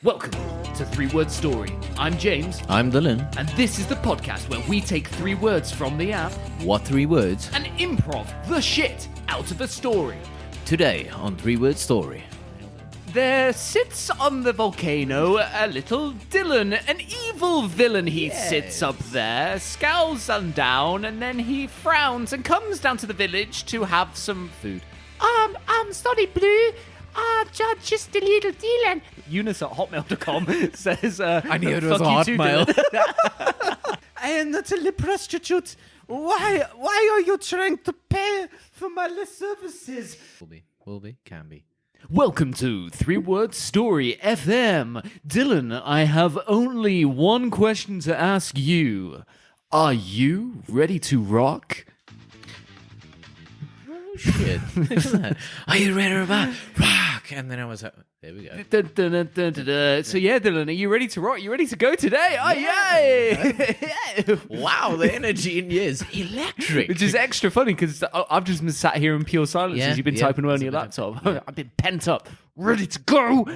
Welcome to 3-Word Story. I'm James. I'm Dylan. And this is the podcast where we take 3 words from the app What 3 words? and improv the shit out of a story. Today on 3-Word Story. There sits on the volcano a little Dylan, an evil villain. He sits up there, scowls down, and then he frowns and comes down to the village to have some food. I'm sorry, Blue. Just a little Dylan. Eunice at hotmail.com says, I knew it was a hotmail. I am not a prostitute. Why are you trying to pay for my services? Will be, can be. Welcome to 3-Word Story FM. Dylan, I have only one question to ask you. Are you ready to rock? Shit. Are you ready to rock? And then I was like, there we go. So yeah, Dylan, are you ready to rock? You ready to go today? Oh, yay! Wow, the energy in you is electric. Which is extra funny because I've just been sat here in pure silence Yeah, as you've been yeah, typing away on it's your a bit laptop. of- yeah. I've been pent up, ready to go.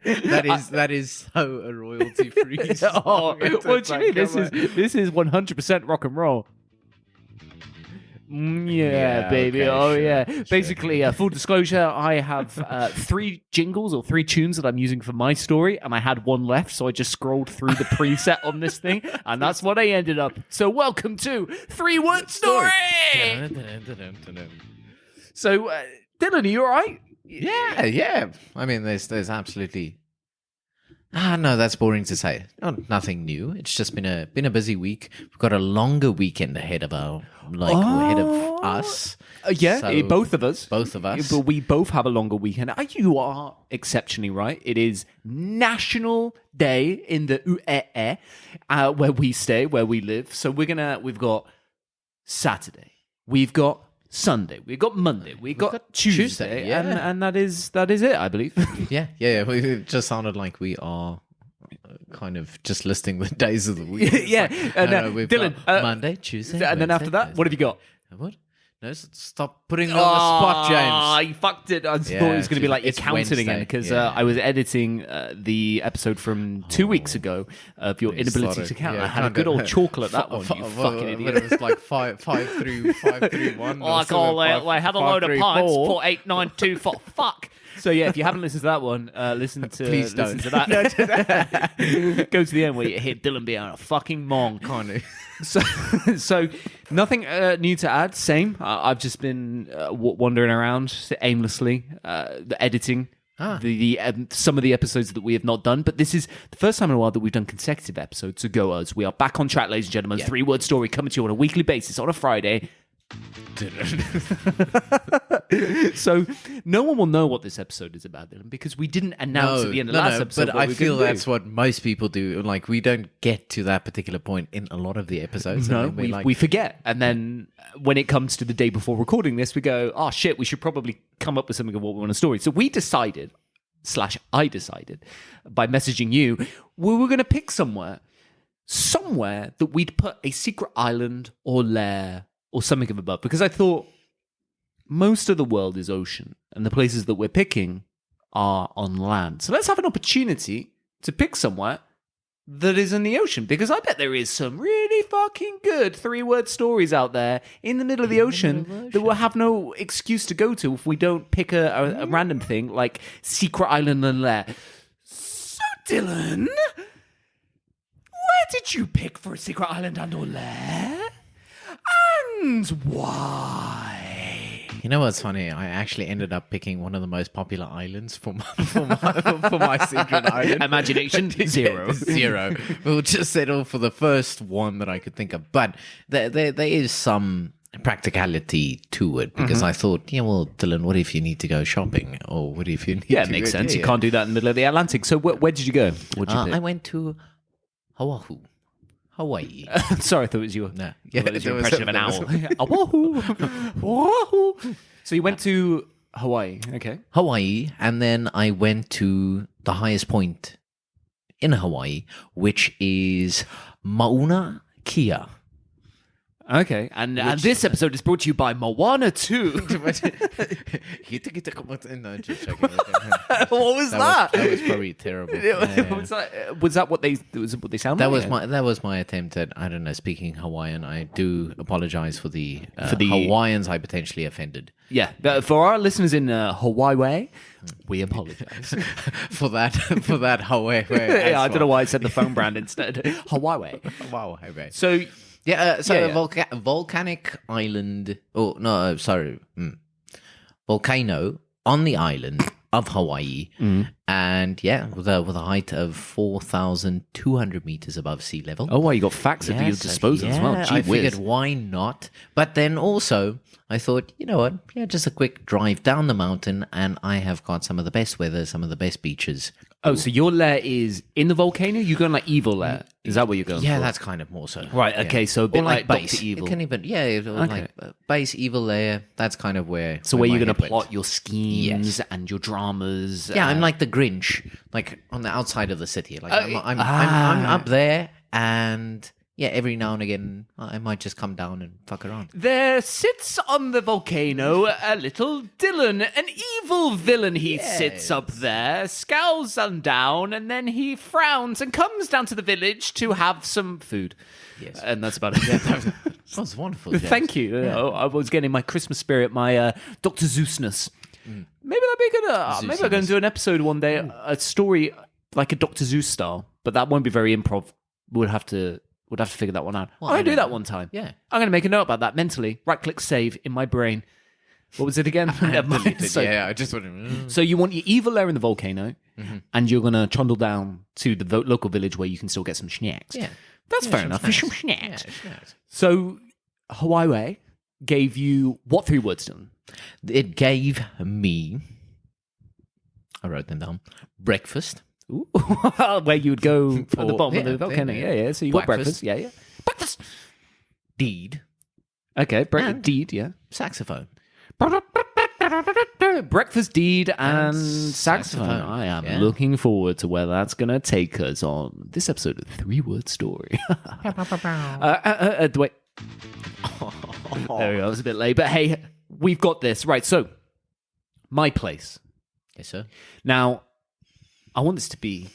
that is so a royalty free. Oh, what do you mean? This is 100% rock and roll. Yeah, baby. Okay, Oh, sure, yeah. sure. Basically, full disclosure, I have 3 jingles or 3 tunes that I'm using for my story, and I had one left, so I just scrolled through the preset on this thing, and that's what I ended up. So, welcome to 3-Word Story. So, Dylan, are you all right? Yeah. I mean, there's absolutely. No, that's boring to say. Nothing new. It's just been a busy week. We've got a longer weekend ahead of ahead of us. Yeah, So- both of us. Both of us. But we both have a longer weekend. You are exceptionally right. It is National Day in the UAE, where we stay, where we live. So we've got Saturday, we've got Sunday, we've got Monday, we've got Tuesday, yeah. and that is it, I believe. Yeah. It just sounded like we are kind of just listing the days of the week. It's Yeah, like, and, no, we've Dylan, got Monday, Tuesday, and then after Wednesday, that, what have you got? Thursday. What? No, stop putting me on the spot, James. You fucked it. I thought Yeah, it was going to be like it's accounting again Wednesday, because yeah. I was editing the episode from 2 weeks ago of your inability to count. I had a good old chocolate that one, you fucking idiot. It was like 5 through 1. I call it. I had a load of pints. 4, 8, 9, 2, 4. Fuck. So yeah, if you haven't listened to that one, listen to Please listen don't. to that. Go to the end where you hear Dylan being a fucking mong. Kind of. So nothing new to add. Same. I've just been wandering around aimlessly, editing some of the episodes that we have not done. But this is the first time in a while that we've done consecutive episodes. So go us. We are back on track, ladies and gentlemen. 3-Word Story coming to you on a weekly basis on a Friday. So no one will know what this episode is about, Dylan, because we didn't announce at the end of last episode. But what I we were feel gonna that's what most people do. Like, we don't get to that particular point in a lot of the episodes. No, and then we forget. And then when it comes to the day before recording this, we go, oh shit, we should probably come up with something of what we want a story. So we decided, I decided, by messaging you, we were going to pick somewhere that we'd put a secret island or lair or something of above. Because I thought most of the world is ocean and the places that we're picking are on land. So let's have an opportunity to pick somewhere that is in the ocean, because I bet there is some really fucking good 3-word stories out there in the middle of the ocean that we'll have no excuse to go to if we don't pick a random thing like secret island and lair. So Dylan, where did you pick for a secret island and or lair? And why? You know what's funny? I actually ended up picking one of the most popular islands for my secret island. Imagination, zero. Zero. We'll just settle for the first one that I could think of. But there is some practicality to it, because I thought, well, Dylan, what if you need to go shopping? Or what if you need to Yeah, it makes sense. You can't do that in the middle of the Atlantic. So where did you go? What did you pick? I went to Hawaii. Sorry, I thought it was your, No. yeah, that was your there was- impression of an there owl. Wahoo! Wahoo! So you went to Hawaii, okay. Hawaii, and then I went to the highest point in Hawaii, which is Mauna Kea. Okay, and this episode is brought to you by Moana 2. No, just joking. What was that? That was probably terrible. Was that what they sound That like? was my attempt at, I don't know, speaking Hawaiian. I do apologize for the Hawaiians I potentially offended. Yeah, for our listeners in Hawaii, we apologize. for that Hawaii. Yeah, I don't know why I said the phone brand instead. Hawaii. Wow, Hawaii. So volcanic island. Oh no, sorry, volcano on the island of Hawaii, and with a height of 4,200 meters above sea level. oh, well, you got facts at your disposal as well. Gee I whiz. figured why not? But then also I thought, you know what? Yeah, just a quick drive down the mountain, and I have got some of the best weather, some of the best beaches. Oh, so your lair is in the volcano? You're going like evil lair? Is that what you're going for? Yeah, that's kind of more so. Right, okay, yeah. so a bit or like base. Dr. Evil. It can even, like base, evil layer. That's kind of where. So where you're my going to head plot went. your schemes and your dramas. Yeah, I'm like the Grinch, like on the outside of the city. Like I'm up there, and yeah, every now and again I might just come down and fuck around. There sits on the volcano a little Dylan, an evil villain. He sits up there, scowls on down, and then he frowns and comes down to the village to have some food. Yes, and that's about it. That was wonderful. James. Thank you. Yeah. I was getting my Christmas spirit, my Dr. Zeusness. Maybe that'd be good. Maybe I'm going to do an episode one day, a story like a Dr. Zeus style, but that won't be very improv. We'd have to figure that one out. Well, I'm going to do that one time. Yeah. I'm going to make a note about that mentally. Right-click save in my brain. What was it again? Never mind. So, I just want so you want your evil lair in the volcano, and you're going to trundle down to the local village where you can still get some snacks. Yeah. That's fair some enough. snacks. Some snacks. Yeah, snacks. So Hawaii gave you what 3 words, Dylan? It gave me. I wrote them down. Breakfast. Ooh. Where you would go at the bottom of the yeah, volcano. yeah. Yeah. So you got breakfast. Yeah. Breakfast. Deed. Okay. And- Deed. Yeah. Saxophone. Breakfast, deed, and saxophone. saxophone. I am Yeah. looking forward to where that's going to take us on this episode of 3-Word Story. Wait. There we go. I was a bit late, but hey, we've got this. Right, so my place. Yes, sir. Now, I want this to be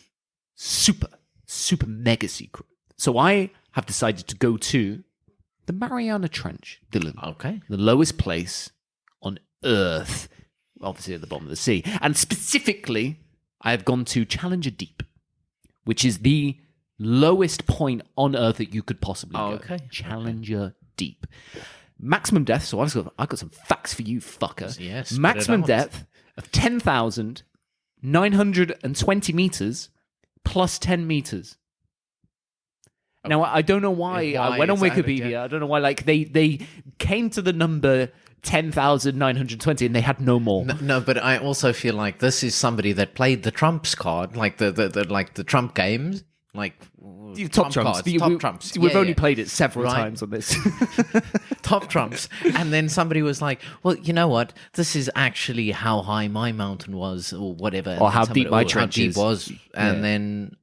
super, super mega secret. So I have decided to go to the Mariana Trench, Dylan. Okay. The lowest place on Earth, obviously at the bottom of the sea. And specifically, I have gone to Challenger Deep, which is the lowest point on Earth that you could possibly go. Okay. Challenger Deep. Maximum depth, so I've got some facts for you, fucker. Yes, spit Maximum it out. depth of 10,920 meters plus 10 meters. Now, I don't know why. I went on is that? Wikipedia. Yeah. I don't know why. Like they came to the number 10,920 and they had no more. No, but I also feel like this is somebody that played the trumps card, like the Trump games, like Top trumps. cards, top trumps. We've Yeah, only yeah. played it several Right. times on this. top trumps, and then somebody was like, "Well, you know what? This is actually how high my mountain was, or whatever, Or how Somebody- deep my how trench deep is." was." And Yeah. then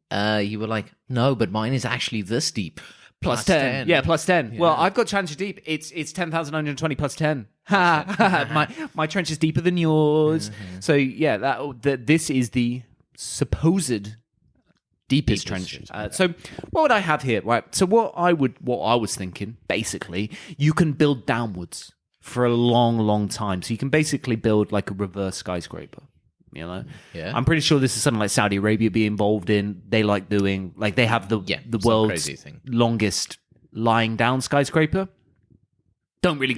you were like, "No, but mine is actually this deep." Plus 10. Yeah, plus 10. Well, I've got Challenger Deep. It's 10,920 plus 10. my trench is deeper than yours. So, yeah, this is the supposed deepest trench. So, what would I have here? Right. So, what I was thinking, basically, you can build downwards for a long, long time. So, you can basically build like a reverse skyscraper. You know, Yeah. I'm pretty sure this is something like Saudi Arabia be involved in. They like doing, like they have the some world's crazy thing. longest lying down skyscraper. Doesn't really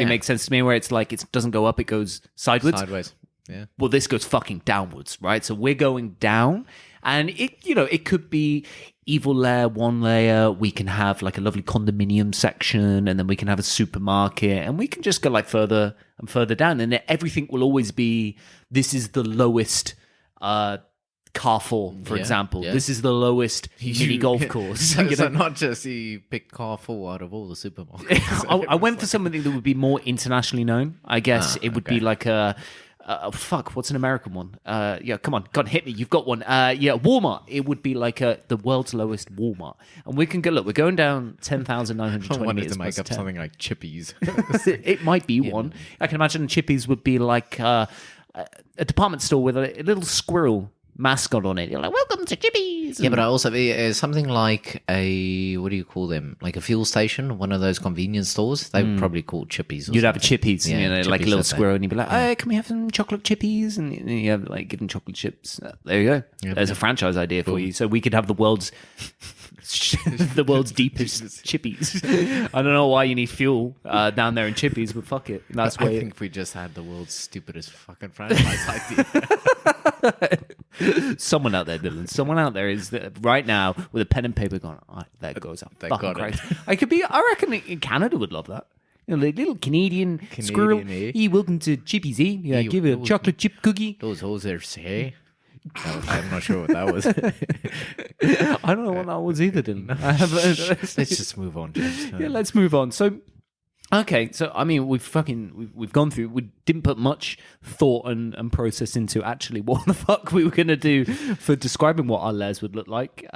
make sense to me. Where it's like it doesn't go up, it goes sideways. Sideways. Yeah. Well, this goes fucking downwards, right? So we're going down, and it could be evil layer, one layer. We can have like a lovely condominium section, and then we can have a supermarket, and we can just go like further and further down, and everything will always be. This is the lowest. Carrefour, for example. yeah. This is the lowest mini golf course. So, You know? not just you pick Carrefour out of all the supermarkets. I went for something that would be more internationally known. I guess it would be like a fuck, what's an American one? Yeah, come on, God, hit me. You've got one. Yeah, Walmart. It would be like the world's lowest Walmart. And we can go, look, we're going down 10,920 I wanted meters to make plus up 10. something like Chippies. It might be one. I can imagine Chippies would be like a department store with a little squirrel mascot on it. You're like, welcome to Chippies. Yeah, but I also something like a, what do you call them? Like a fuel station, one of those convenience stores. They would probably call Chippies. You'd have a Chippies, Yeah, like a Chippies, little that's it. squirrel, and you'd be like, "Hey, can we have some chocolate chippies?" And you have like give them chocolate chips. There you go. There's a franchise idea for you. So we could have the world's deepest chippies. I don't know why you need fuel down there in Chippies, but fuck it. That's why. I think we just had the world's stupidest fucking franchise idea. Someone out there, Dylan. Someone out there is right now with a pen and paper going, there goes a They fucking got it. Christ. I reckon in Canada would love that. You know, the little Canadian squirrel. eh? Hey, welcome to Chippies, eh? Yeah, give a chocolate chip cookie. Those hoes are say. I'm not sure what that was. I don't know what that was either, Dylan. Let's just move on, James. Yeah, let's move on. So, okay, so I mean, we've gone through. We didn't put much thought and process into actually what the fuck we were gonna do for describing what our layers would look like.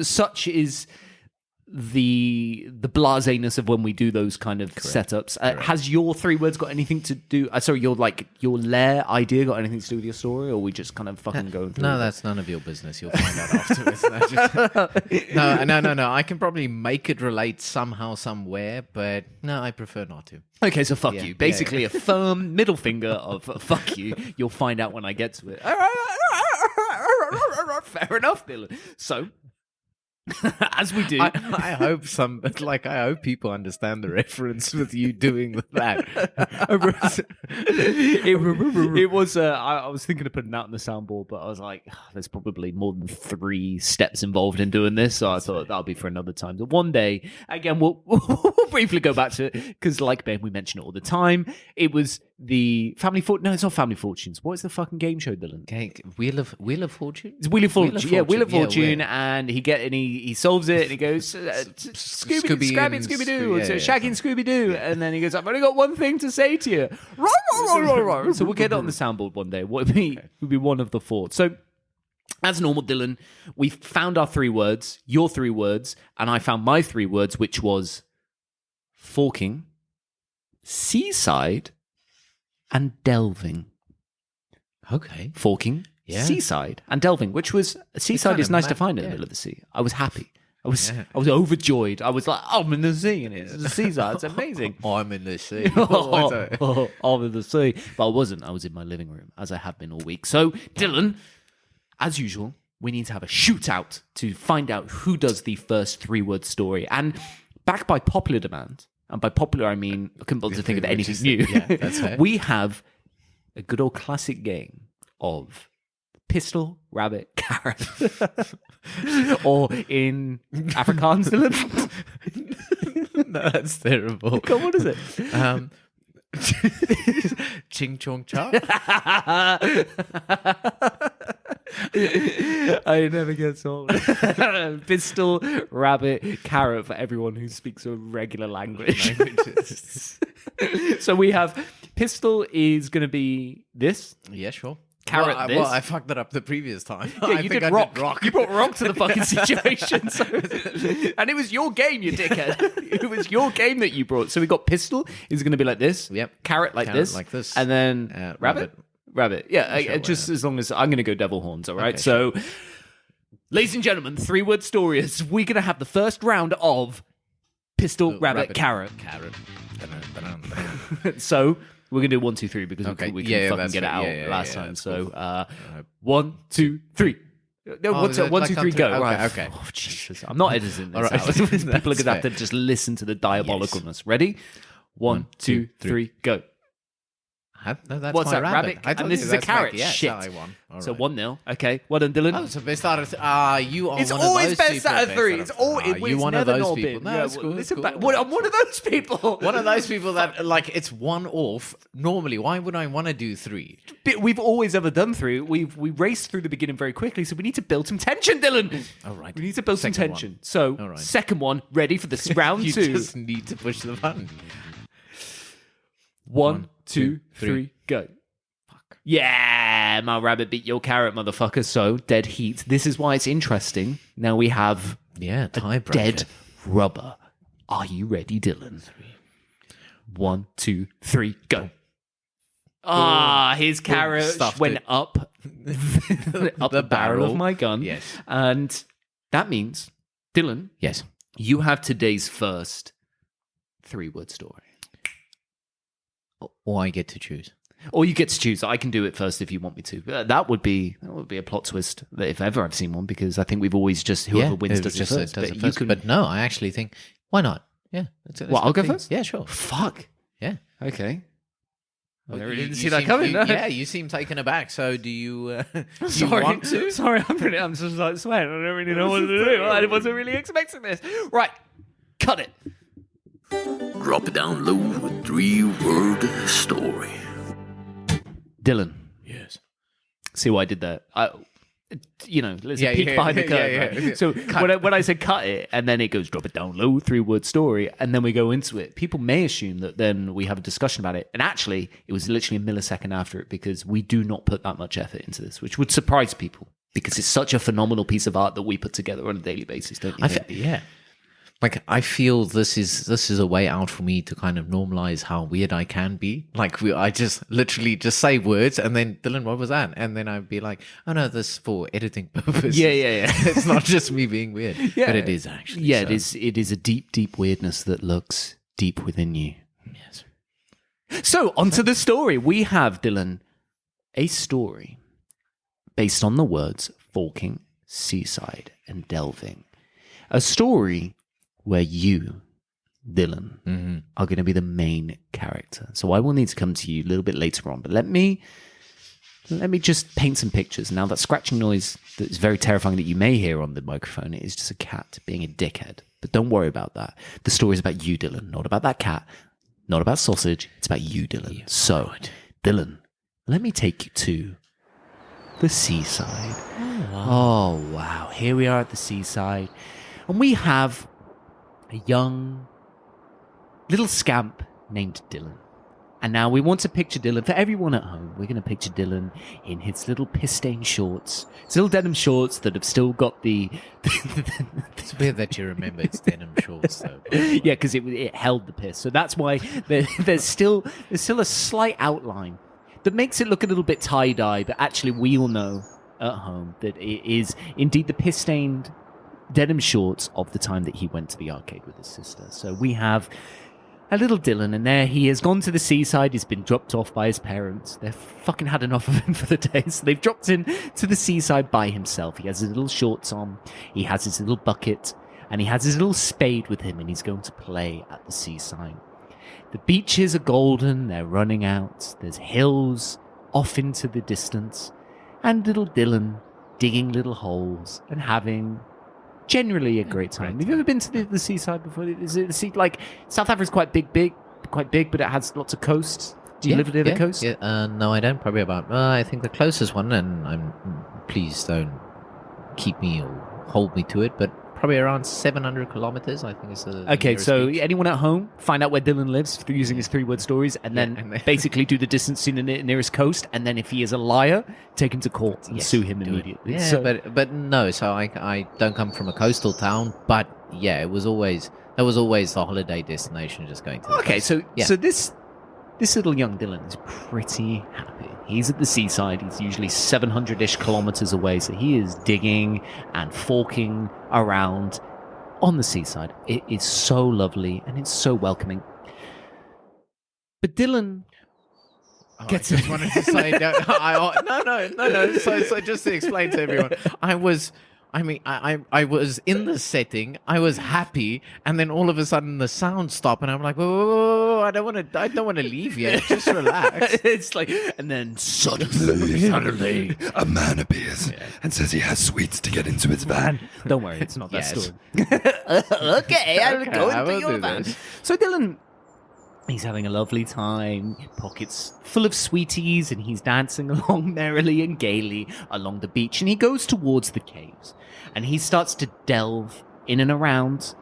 Such is the blaseness of when we do those kind of setups. Has your 3 words got anything to do? Sorry, your lair idea got anything to do with your story, or we just kind of fucking going through? No, that's none of your business. You'll find out afterwards. No. I can probably make it relate somehow, somewhere, but no, I prefer not to. Okay, so fuck you. Basically, a firm middle finger of fuck you. You'll find out when I get to it. Fair enough, Dylan. So, as we do, I hope I hope people understand the reference with you doing that. it was. I was thinking of putting that on the soundboard, but I was like, there's probably more than 3 steps involved in doing this, so I thought that'll be for another time. So one day, again, we'll briefly go back to it because, like Ben, we mention it all the time. It was the Family Fortune. No, it's not Family Fortunes. What is the fucking game show, Dylan? Okay, Wheel of Fortune. It's Wheel of Fortune. Yeah, Wheel of Yeah, Fortune, and he solves it, and he goes Scooby and Scooby Doo, yeah, Shaggy and Scooby Doo, and then he goes, I've only got one thing to say to you. Roar. So we'll get it on the soundboard one day. What would be one of the 4? So, as normal, Dylan, we found our 3 words, your 3 words, and I found my 3 words, which was forking, seaside, and delving. Okay. Forking, Yeah. seaside, and delving, which was seaside kind is of nice to mad, find in the middle of the sea. I was happy. I was overjoyed. I was like, I'm in the sea, and it's the seaside. It's amazing. I'm in the sea. I'm in the sea. But I wasn't. I was in my living room, as I have been all week. So, Dylan, as usual, we need to have a shootout to find out who does the first 3-word story. And backed by popular demand, and by popular I mean I couldn't bother to think of anything new. Yeah, that's fair. We have a good old classic game of pistol, rabbit, carrot. Or in Afrikaans, Dylan. No, that's terrible. God, what is it? Ching chong cha. I never get sold. Pistol, rabbit, carrot for everyone who speaks a regular language. So we have pistol is going to be this. Yeah, sure. Carrot this. Well, I fucked that up the previous time. Yeah, I you think did I rock. You brought rock to the fucking situation. So, and it was your game, you dickhead. It was your game that you brought. So we got pistol is going to be like this. Yep. Carrot like this. like this. And then rabbit. Rabbit. Yeah, just as long as I'm going to go devil horns, all right? Okay, so, ladies and gentlemen, 3-word stories. We're going to have the first round of pistol, rabbit, carrot. Carrot. So, we're going to do 1, 2, 3 because Okay, we can yeah, fucking that's get it fair. out Yeah, last yeah, time. that's So, cool. 1, 2, 3. No, Oh, one, is it 1, like 2, 3, up go. to- Right. okay. Oh, Jesus. I'm not editing this All right. out. People are That's going to have to fair. just listen to the diabolicalness. Ready? 1, 2, 3, go. No, that's What's my that, rabbit? I told And this you is a that's carrot. my- yeah, Shit. I won. All So right. 1-0. Okay. Well done, Dylan. Oh, so best out of you are It's one of always those best people. out of 3. It's all. you one of never those not people. been. No, Yeah, it's well, cool. listen It's back. cool. Well, I'm one of those people. One of those people that like it's one off. Normally, why would I want to do 3? But we've always ever done 3. We raced through the beginning very quickly, so we need to build some tension, Dylan. All right. We need to build some Second tension. one. So, All right. second one, ready for this round You 2. just need to push the button. 1, 2, 2, 3. 3, go. Fuck. Yeah, my rabbit beat your carrot, motherfucker. So, dead heat. This is why it's interesting. Now we have Yeah, tiebreaker. dead rubber. Are you ready, Dylan? 1, 2, 3, go. His carrot stuffed went it. up, up the barrel of my gun. Yes. And that means, Dylan, Yes. you have today's first 3-word story. Or I get to choose. Or you get to choose. I can do it first if you want me to. That would be a plot twist if ever I've seen one, because I think we've always just whoever wins does it first. does it But first. you can. But no, I actually think, why not? Yeah. Well, I'll go first? Yeah, sure. Fuck. Yeah. Okay. I You- didn't you see that seem- coming. you- no. Yeah, you seem taken aback. So do you, do you Sorry, want to? Sorry, I'm just like sweating. I don't really know what to do. I wasn't really expecting this. Right, cut it. Drop it down low with 3-word story. Dylan, Yes. see what I did there? There's Yeah, a peek yeah, behind the yeah, curtain. yeah, right? yeah. So when I said cut it, and then it goes drop it down low, 3-word story, and then we go into it, people may assume that then we have a discussion about it. And actually, it was literally a millisecond after it, because we do not put that much effort into this, which would surprise people, because it's such a phenomenal piece of art that we put together on a daily basis, don't you? think? Yeah. Like, I feel this is a way out for me to kind of normalize how weird I can be. Like, I just literally just say words, and then, Dylan, what was that? And then I'd be like, oh no, this is for editing purposes. Yeah. It's not just me being weird. Yeah. But it is actually. Yeah, so. it is a deep, deep weirdness that looks deep within you. Yes. So, onto the story. We have, Dylan, a story based on the words forking, seaside, and delving. A story where you, Dylan, are going to be the main character. So I will need to come to you a little bit later on, but let me just paint some pictures. Now, that scratching noise that is very terrifying that you may hear on the microphone, it is just a cat being a dickhead. But don't worry about that. The story is about you, Dylan, not about that cat, not about sausage. It's about you, Dylan. So, Dylan, let me take you to the seaside. Oh, wow. Here we are at the seaside. And we have a young little scamp named Dylan. And now we want to picture Dylan. For everyone at home, we're going to picture Dylan in his little piss-stained shorts. His little denim shorts that have still got the... It's weird that you remember it's denim shorts, though. Yeah, because it held the piss. So that's why there's still a slight outline that makes it look a little bit tie-dye, but actually we all know at home that it is indeed the piss-stained denim shorts of the time that he went to the arcade with his sister. So we have a little Dylan, and there he has gone to the seaside. He's been dropped off by his parents. They've fucking had enough of him for the day, so they've dropped him to the seaside by himself. He has his little shorts on, he has his little bucket, and he has his little spade with him, and he's going to play at the seaside. The beaches are golden, they're running out, there's hills off into the distance, and little Dylan digging little holes and having generally a great time. Have you ever been to the seaside before? Is it the sea? Like, South Africa's quite big, but it has lots of coasts. Do you live near the coast? Yeah. No, I don't. Probably about, I think the closest one, and please don't keep me or hold me to it, but probably around 700 kilometers, I think is the Okay, nearest so beach. anyone at home, find out where Dylan lives through using his 3-word stories, and then, and then- basically do the distance to the nearest coast, and then if he is a liar, take him to court and Yes, sue him do it. immediately. Yeah, So- but no, so I don't come from a coastal town, but yeah, that was always the holiday destination, just going to the Okay, coast. so Yeah. so this little young Dylan is pretty happy. He's at the seaside. He's usually 700-ish kilometers away, so he is digging and forking around on the seaside. It is so lovely and it's so welcoming. But Dylan gets I just wanted to say no. So just to explain to everyone, I was in the setting, I was happy, and then all of a sudden the sound stopped, and I'm like, whoa, I don't want to leave yet. Just relax. It's like, and then Suddenly, a man appears and says he has sweets to get into his van. don't worry, it's not that Yes. story. Okay, I'm Okay, going I to will your do van. this. So Dylan, he's having a lovely time, pockets full of sweeties, and he's dancing along merrily and gaily along the beach, and he goes towards the caves, and he starts to delve in and around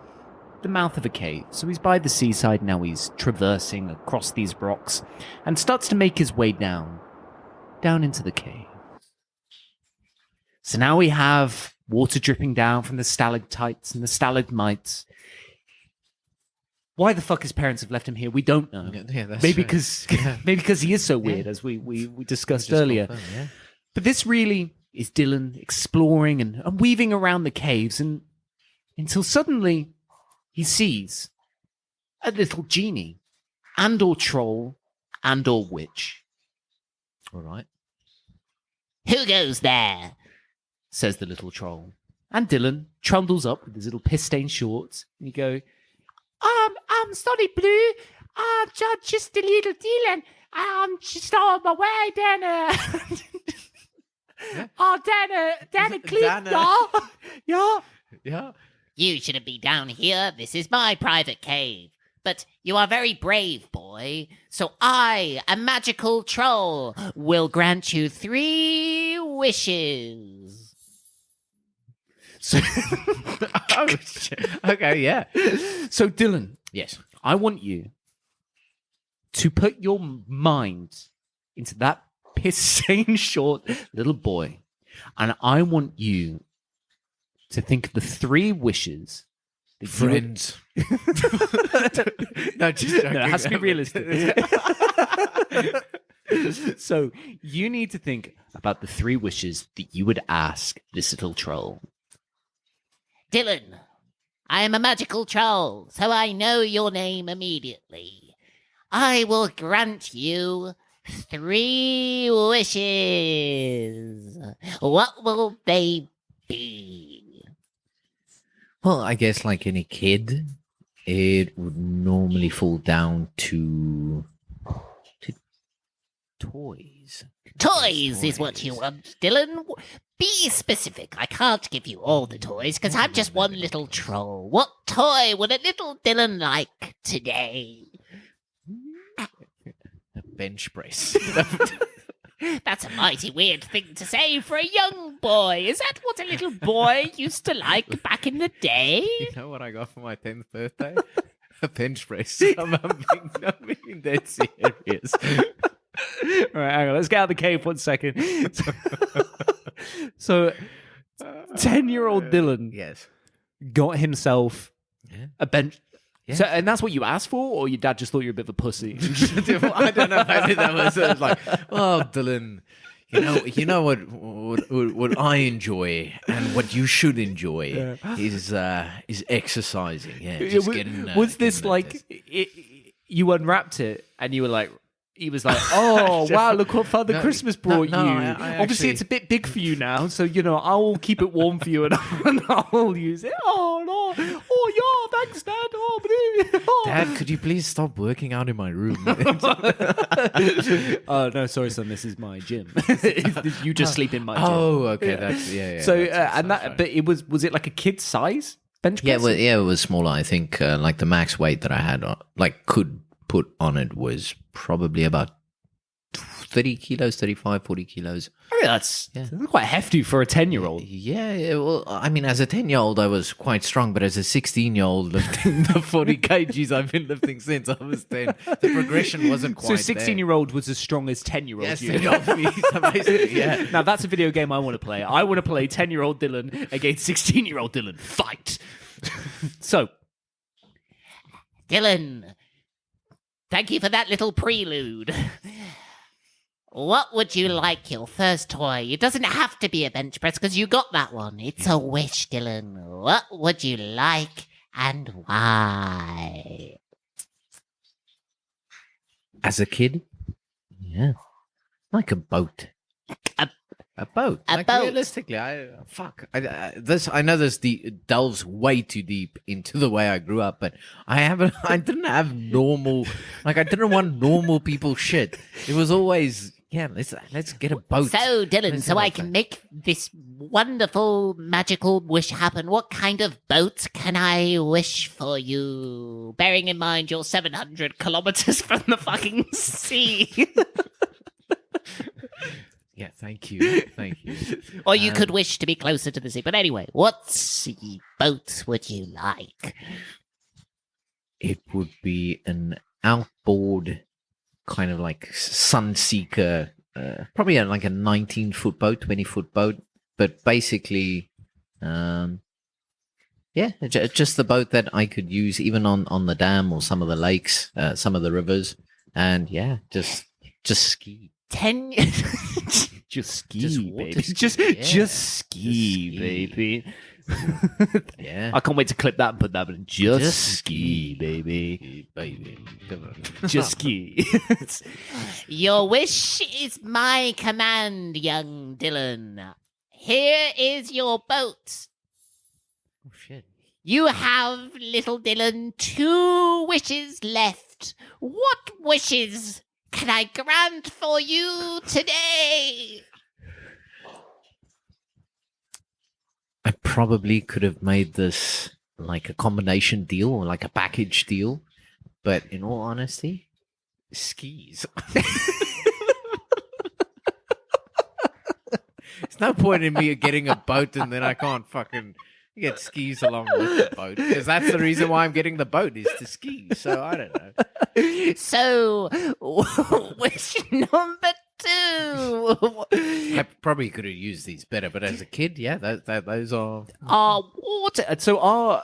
the mouth of a cave. So he's by the seaside now, he's traversing across these rocks, and starts to make his way down down into the cave. So now we have water dripping down from the stalactites and the stalagmites. Why the fuck his parents have left him here, we don't know. Yeah, that's maybe true. because he is so weird, as we discussed earlier. Yeah. But this really is Dylan exploring and weaving around the caves, and until suddenly he sees a little genie, and or troll, and or witch. All right. Who goes there? Says the little troll. And Dylan trundles up with his little piss-stained shorts, and you go, I'm sorry, Blue. I'm just a little Dylan. I'm just on my way down down a cliff, y'all. Yeah. You shouldn't be down here. This is my private cave. But you are very brave, boy. So I, a magical troll, will grant you 3 wishes. so, Oh, shit. Okay, yeah. so Dylan, Yes. I want you to put your mind into that piss-stained short little boy, and I want you to think of the 3 wishes that you would- Friends. No, just joking. No, it has to be realistic. So you need to think about the 3 wishes that you would ask this little troll. Dylan, I am a magical troll, so I know your name immediately. I will grant you 3 wishes. What will they be? Well, I guess like any kid, it would normally fall down to toys. Toys is what you want, Dylan. Be specific. I can't give you all the toys because I'm just one little troll. What toy would a little Dylan like today? A bench press. That's a mighty weird thing to say for a young boy. Is that what a little boy used to like back in the day? You know what I got for my 10th birthday? A bench press. I'm being dead serious. All right, hang on. Let's get out of the cave 1 second. So 10-year-old Dylan Yes. got himself Yeah. a bench. Yeah. So, and that's what you asked for, or your dad just thought you were a bit of a pussy? I don't know. Maybe that was like, oh, Dylan, you know what I enjoy and what you should enjoy is exercising. Yeah, just getting. Was this getting like you unwrapped it and you were like? He was like, "Oh Just- wow, look what Father No, Christmas brought no, you. I Obviously, actually- it's a bit big for you now, so I will keep it warm for you, and I'll use it. Oh no, oh yeah, thanks, Dad. Oh, blue. Oh. Dad, could you please stop working out in my room? Oh no, sorry, son. This is my gym. You just sleep in my gym. Oh, okay, that's yeah. So that's and that, but was it like a kid's size bench yeah, press? it was smaller. I think like the max weight that I had, could put on it was probably about 30 kilos, 35, 40 kilos. I mean, that's quite hefty for a 10-year-old. Yeah, well, I mean, as a 10-year-old, I was quite strong, but as a 16-year-old lifting the 40 kgs I've been lifting since I was 10, the progression wasn't quite So 16-year-old was as strong as 10-year-old. Yes, you. 10-year-old so basically, yeah. Now that's a video game I want to play. I want to play 10-year-old Dylan against 16-year-old Dylan. Fight. So, Dylan, thank you for that little prelude. What would you like your first toy? It doesn't have to be a bench press because you got that one. It's a wish, Dylan. What would you like and why? As a kid, yeah, like a boat. A boat. A boat. Realistically, I know this delves way too deep into the way I grew up, but I didn't have normal, I didn't want normal people shit. It was always, let's get a boat. So, Dylan, Let's so have I a can boat. make this wonderful magical wish happen, what kind of boat can I wish for you? Bearing in mind you're 700 kilometers from the fucking sea. Yeah, thank you. Or you could wish to be closer to the sea. But anyway, what sea boat would you like? It would be an outboard kind of like Sunseeker probably like a 19-foot boat, 20-foot boat, but basically, just the boat that I could use even on the dam or some of the lakes, some of the rivers, and just ski. 10 Just ski, Just water baby. ski, Just yeah. ski, Just ski. baby. Yeah. I can't wait to clip that and put that in. Just ski, baby. Baby. Just ski. Your wish is my command, young Dylan. Here is your boat. Oh, shit. You have, little Dylan, 2 wishes left. What wishes can I grant for you today? I probably could have made this like a combination deal or like a package deal, but in all honesty, skis. There's no point in me getting a boat and then I can't fucking get skis along with the boat, because that's the reason why I'm getting the boat, is to ski. So I don't know. So, wish number 2. I probably could have used these better, but as a kid, yeah, those are. Are water? So are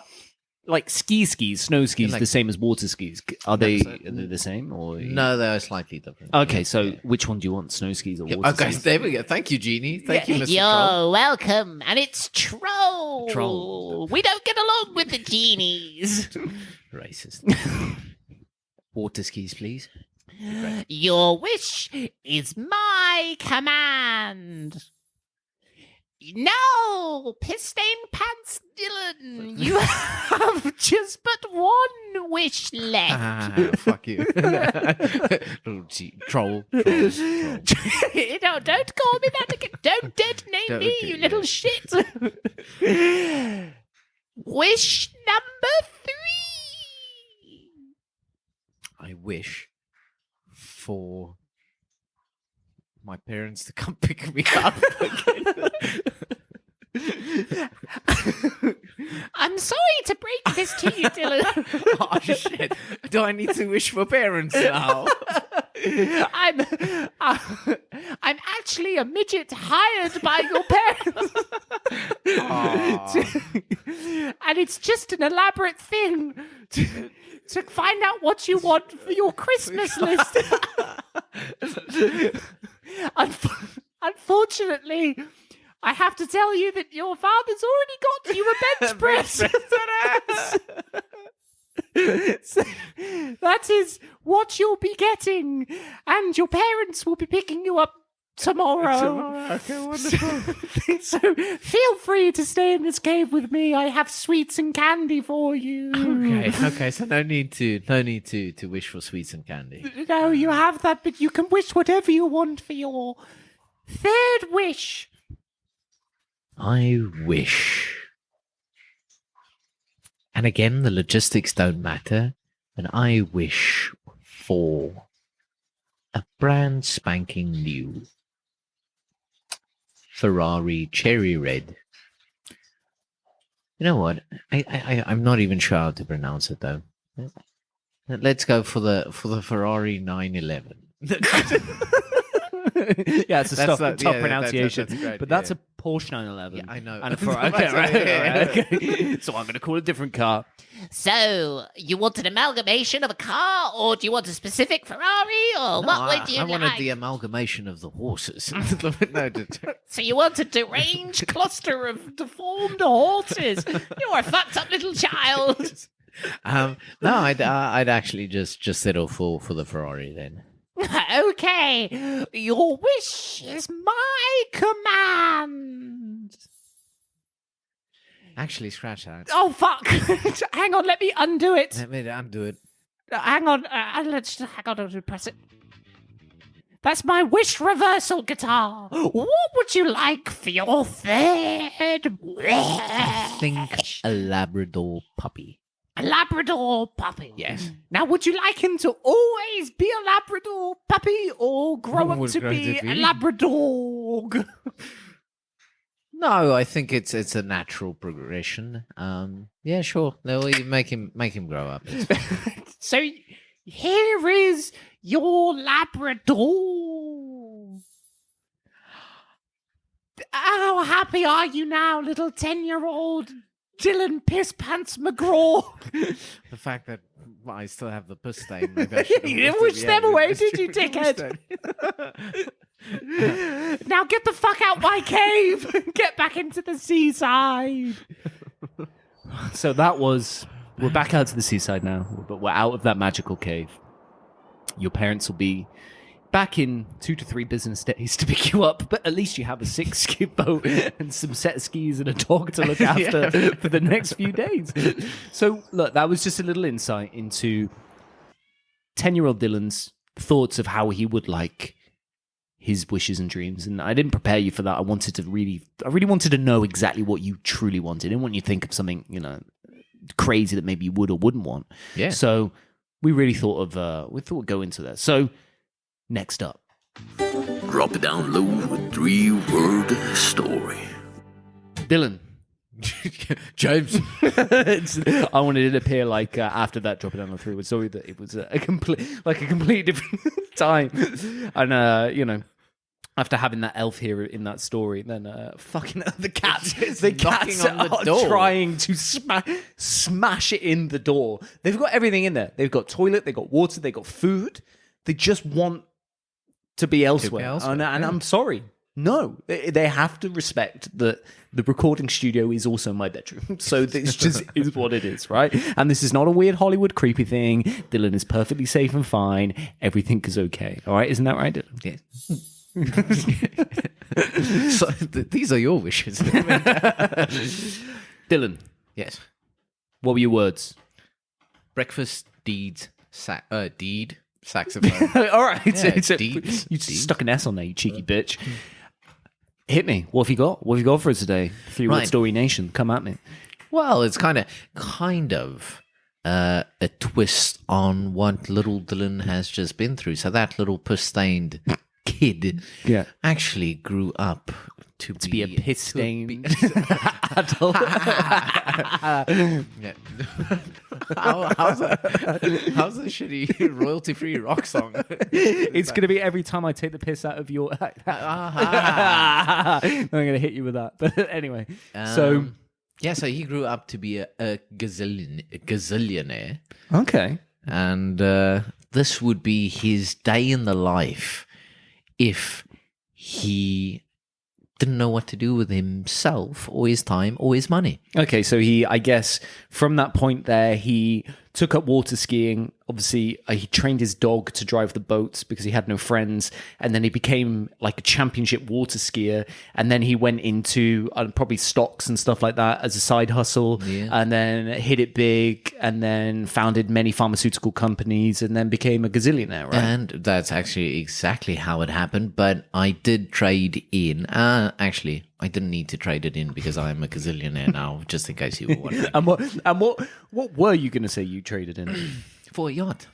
like skis, snow skis, Like- the same as water skis? Are they so- the same or No, they are slightly different. Okay, so which one do you want? Snow skis or water Okay, skis? there we go. Thank you, Jeannie. Thank you, Mr. You're Troll. welcome. And it's Troll. Troll. We don't get along with the genies. Racist. Water skis, please. Your wish is my command. No, piss-stained pants, Dylan. You have just but one wish left. Fuck you. Little troll. No, don't call me that again. Don't detonate Don't me, do you that. little shit. Wish number 3. I wish for my parents to come pick me up again. I'm sorry to break this to you, Dylan. Oh, shit. Do I need to wish for parents now? I'm actually a midget hired by your parents. And it's just an elaborate thing to find out what you want for your Christmas list. Unfortunately, I have to tell you that your father's already got you a bench press. So, that is what you'll be getting, and your parents will be picking you up tomorrow. Okay, wonderful. So feel free to stay in this cave with me. I have sweets and candy for you. Okay. So no need to wish for sweets and candy. No, you have that, but you can wish whatever you want for your 3rd wish. I wish. And again, the logistics don't matter. And I wish for a brand spanking new Ferrari Cherry Red. You know what? I'm not even sure how to pronounce it though. Let's go for the Ferrari 911. Yeah, it's a That's tough yeah, pronunciation. that's great, but that's yeah. a Porsche 911. Yeah, I know. And a Ferrari. Okay, right, okay. So I'm going to call it a different car. So, you want an amalgamation of a car, or do you want a specific Ferrari, or what would you I like? wanted the amalgamation of the horses. No, So you want a deranged cluster of deformed horses? You're a fucked up little child. no, I'd actually just settle for the Ferrari then. Okay, your wish is my command. Actually, scratch that. Oh fuck! Hang on, let me undo it. Let me undo it. Hang on, let's just hang on to press it. That's my wish reversal guitar. What would you like for your 3rd I think a Labrador puppy. A Labrador puppy. Yes. Now, would you like him to always be a Labrador puppy or grow up to be a Labrador? No, I think it's a natural progression. Yeah, sure. No, we make him grow up. It's fine. So here is your Labrador. How happy are you now, little 10-year-old Dylan Piss Pants McGraw? The fact that I still have the piss stain. Maybe I should You wished them away, did you, dickhead? Now get the fuck out my cave and get back into the seaside. So that was... We're back out to the seaside now, but we're out of that magical cave. Your parents will be back in 2 to 3 business days to pick you up, but at least you have a 6-skip boat and some set skis and a dog to look after for the next few days. So, look, that was just a little insight into 10-year-old Dylan's thoughts of how he would like his wishes and dreams. And I didn't prepare you for that. I really wanted to know exactly what you truly wanted. I didn't want you to think of something, crazy that maybe you would or wouldn't want. Yeah. So we really thought we'd go into that. So next up. Drop it down low with 3-word story. Dylan. James. I wanted it to appear like after that drop it down the 3-word story that it was a complete different time. And after having that elf here in that story, then fucking the cats on the door. trying to smash it in the door. They've got everything in there. They've got toilet, they've got water, they've got food. They just want to be elsewhere. And I'm sorry. No, they have to respect that the recording studio is also my bedroom. So this just is what it is, right? And this is not a weird Hollywood creepy thing. Dylan is perfectly safe and fine. Everything is okay. All right? Isn't that right, Dylan? Yes. So these are your wishes. Dylan, Yes. what were your words? Breakfast.Deed.Saxaphone. All right. Yeah, So deeds, you deeds. stuck an S on there, you cheeky bitch. Hit me. What have you got? What have you got for us today? 3-word Right. story nation. Come at me. Well, it's kind of a twist on what little Dylan has just been through. So that little piss-stained kid actually grew up to Be a piss-stained adult. Yeah. How's a shitty royalty-free rock song? It's going to be every time I take the piss out of your... I'm going to hit you with that. But anyway, so... So he grew up to be a gazillionaire. Okay. And this would be his day in the life if he didn't know what to do with himself or his time or his money. Okay, so I guess, from that point there, he took up water skiing. Obviously, he trained his dog to drive the boats because he had no friends. And then he became like a championship water skier. And then he went into probably stocks and stuff like that as a side hustle. Yeah. And then hit it big and then founded many pharmaceutical companies and then became a gazillionaire, right? And that's actually exactly how it happened. But I did trade in. Actually, I didn't need to trade it in because I'm a gazillionaire now, just in case you were wondering. and what were you going to say you traded in? For a yacht.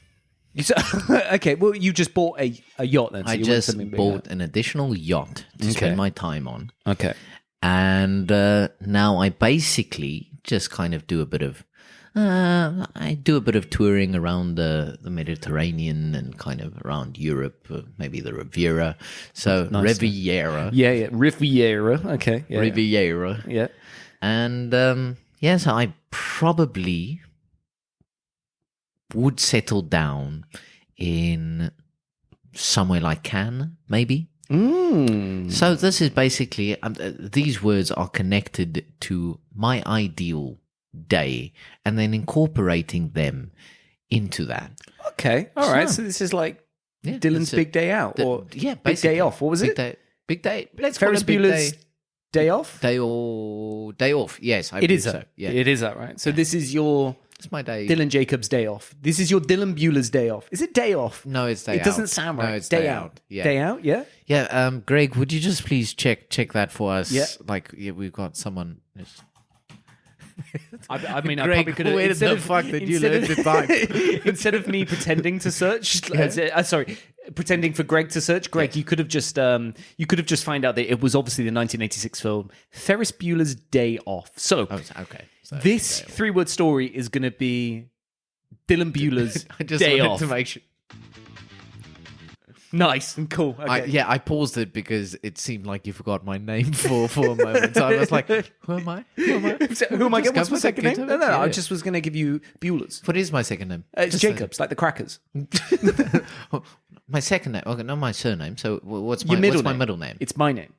Okay, well, you just bought a yacht then. So I you want just something bigger. bought an additional yacht to spend my time on. Okay. And now I basically just kind of do a bit of touring around the Mediterranean and kind of around Europe, maybe the Riviera. So Riviera. Yeah, Riviera. Okay. Yeah. Riviera. Yeah. And so I probably would settle down in somewhere like Cannes, maybe. So this is basically, these words are connected to my ideal day and then incorporating them into that. Okay. All right. So this is like Dylan's big day out or big day off. What was it? Big day. Let's Ferris call it Bueller's day off? Day off. Yes, I It believe is so. that. Yeah. It is that, right? So this is your It's my day. Dylan Jacobs' day off. This is your Dylan Bueller's day off. Is it day off? No, it's day out. It doesn't sound right. No, it's day out. Yeah. Day out, yeah? Yeah, Greg, would you just please check that for us? Yeah. We've got someone. I mean, I Greg, probably could have. where the fuck did you learn to type? Instead of me pretending to search, pretending for Greg to search, Greg, you could have just found out that it was obviously the 1986 film Ferris Bueller's Day Off. So, okay. So, this 3-word story is going to be Dylan Bueller's I just Day wanted Off. to make sure. Nice and cool. Okay. I paused it because it seemed like you forgot my name for a moment. So I was like, who am I? Who am I? Who am I? What's my second name? No, Yeah. I just was going to give you Bueller's. What is my second name? It's Just Jacobs, like the crackers. my second name. Okay, not my surname. So what's my middle name? It's my name.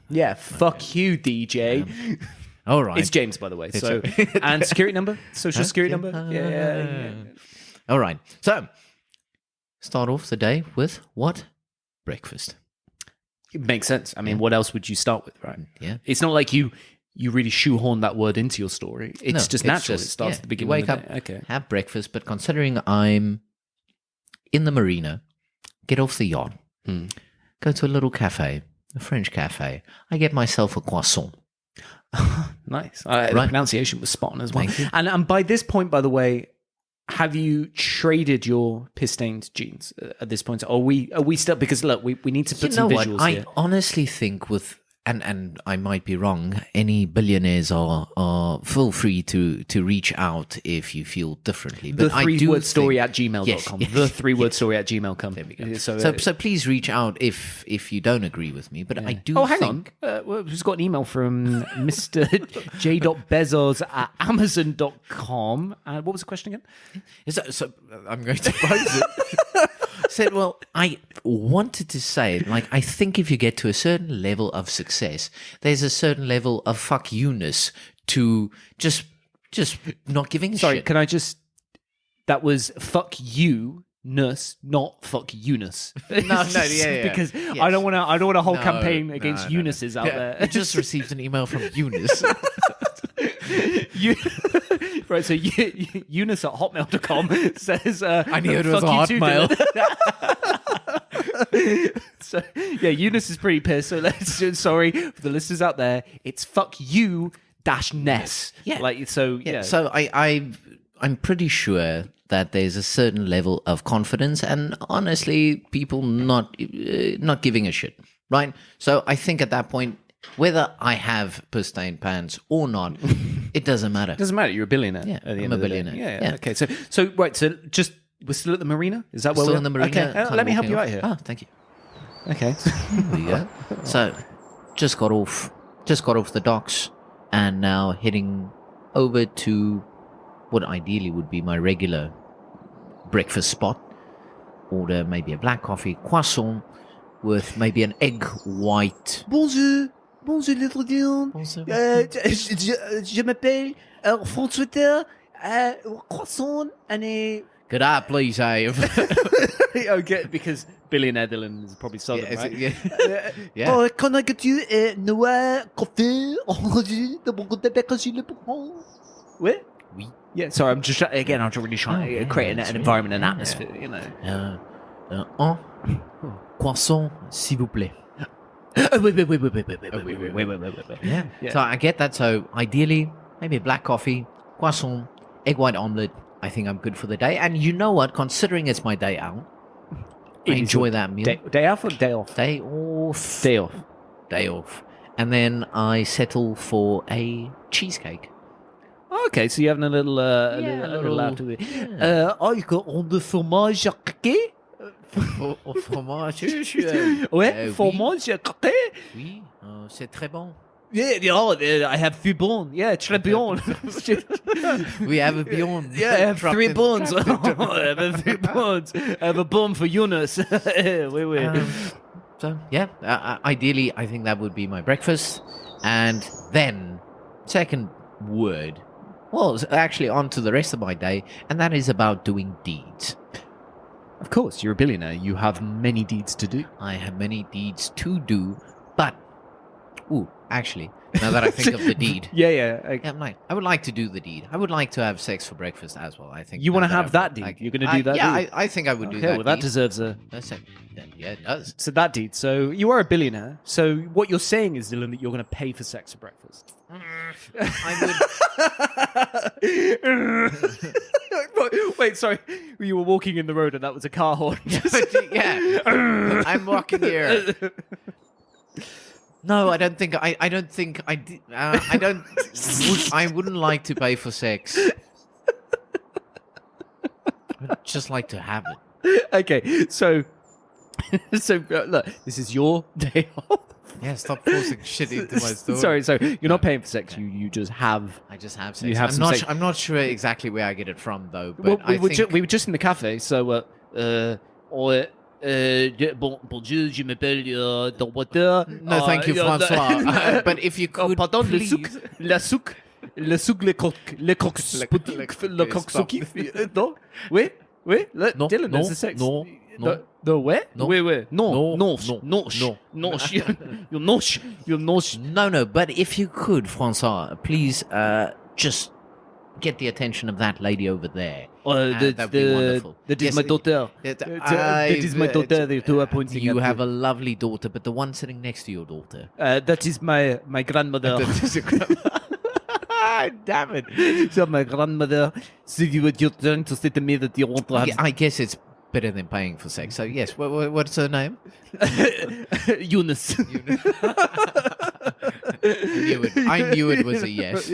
Yeah, fuck you, DJ. All right. It's James, by the way. So, and security number, social security number. Yeah. All right. So start off the day with what? Breakfast. It makes sense. I mean, what else would you start with, right? Yeah. It's not like you really shoehorn that word into your story. It's just natural. It starts at the beginning wake of the up, day. Okay. have breakfast, but considering I'm in the marina, get off the yacht, go to a little cafe, a French cafe. I get myself a croissant. Nice. The pronunciation was spot on as well. Thank you. And by this point, by the way, have you traded your piss-stained jeans at this point? Are we still, because look, we need to put some visuals I here. honestly think with, and I might be wrong, any billionaires are feel free to reach out if you feel differently. But The I do three-word story think- at gmail.com. Yes. The three-word story at gmail.com. There we go. So, So please reach out if you don't agree with me. But I do oh, hang think... on. Who's got an email from Mr. J. Bezos at Amazon.com? What was the question again? So I'm going to pose it. Said, well, I wanted to say, like, I think if you get to a certain level of success, there's a certain level of fuck you-ness to just not giving a Sorry, shit. can I just... That was fuck you-ness, not fuck Eunice. No, yeah. Because Yes. I don't want a whole No, campaign against no. Eunices out there. I just received an email from Eunice. Right, so Eunice at hotmail.com says I knew it was a fuck you too, hotmail. Dylan. So yeah, Eunice is pretty pissed. So sorry for the listeners out there. It's fuck you dash Ness. Yeah. Like so. Yeah. So I'm pretty sure that there's a certain level of confidence and honestly people not giving a shit, right? So I think at that point, whether I have piss-stained pants or not, it doesn't matter. It doesn't matter. You're a billionaire. Yeah, at the I'm end a of the day. billionaire. Yeah. Okay. So right. So just we're still at the marina. Is that where Still we're in the marina. Okay. kind of Let me help walking you off. out here. Ah, thank you. Okay. There you go. So just got off the docks and now heading over to what ideally would be my regular breakfast spot. Order maybe a black coffee, croissant with maybe an egg white. Bonjour, little Dion. Bonjour. Je m'appelle François. Croissant and Could I please have? Okay, because billionaire Dylan is probably southern, Yeah, right? yeah. Oh, can I get you a noir coffee? De mon côté, parce que je le prends. What? Oui. Yeah, sorry, I'm just really trying to create an environment, an atmosphere, you know. Un croissant, s'il vous plaît. Wait. Yeah. Yeah. So I get that. So ideally, maybe a black coffee, croissant, egg white omelette. I think I'm good for the day. And you know what? Considering it's my day out, I It is enjoy your that meal. Day off or day off? Day off. Day off. Day off. And then I settle for a cheesecake. Okay, so you're having a little, a little after the. I got on the fromage craqué. Au fromage. Ouais, fromage craqué. Oui, c'est très bon. Yeah, I have 3 bons. Yeah, très bon. We have a beyond. Yeah, I have 3 bons. I have 3 bons. I have a bon for Eunice. Wait. So, yeah, ideally, I think that would be my breakfast. And then, second word, well, it's actually on to the rest of my day, and that is about doing deeds. Of course, you're a billionaire. You have many deeds to do. I have many deeds to do, but, actually, now that I think of the deed, Yeah. I would like to do the deed. I would like to have sex for breakfast as well. I think You now want to that have I've- that deed? like- You're going to do that Yeah, deed? I think I would do Okay, that. well, that deed. deserves a... Yeah, it does. So that deed. So you are a billionaire. So what you're saying is, Dylan, that you're going to pay for sex for breakfast. I would. Wait, sorry. You were walking in the road and that was a car horn. Yeah, I'm walking here. No, I don't think I don't think I did. I don't. I wouldn't like to pay for sex. I'd just like to have it. Okay, so So look, this is your day off. Yeah, stop forcing shit into my story. Sorry, so you're not paying for sex. You just have. I just have You sex. have I'm some not. sex. I'm not sure exactly where I get it from, though. But Well, I think we were just in the cafe, so bonjour, je m'appelle docteur. No, thank you, Francois. But if you could, pardon, please. le souk, le coq, le coq souki. Non, oui, Non, Dylan, non, there's the sex. non, non. The where? Non. Where? No, No, no, no, no, you're nosh. No. But if you could, Francois, please, just get the attention of that lady over there. That'd be wonderful. That is Yes, my daughter. it- That is my daughter. The two are pointing You at have me. a lovely daughter, but the one sitting next to your daughter. That is my grandmother. Damn it! So my grandmother. So you're trying to say to me that you want to have I guess it's better than paying for sex. So yes, what's her name? Eunice. I knew it was a yes.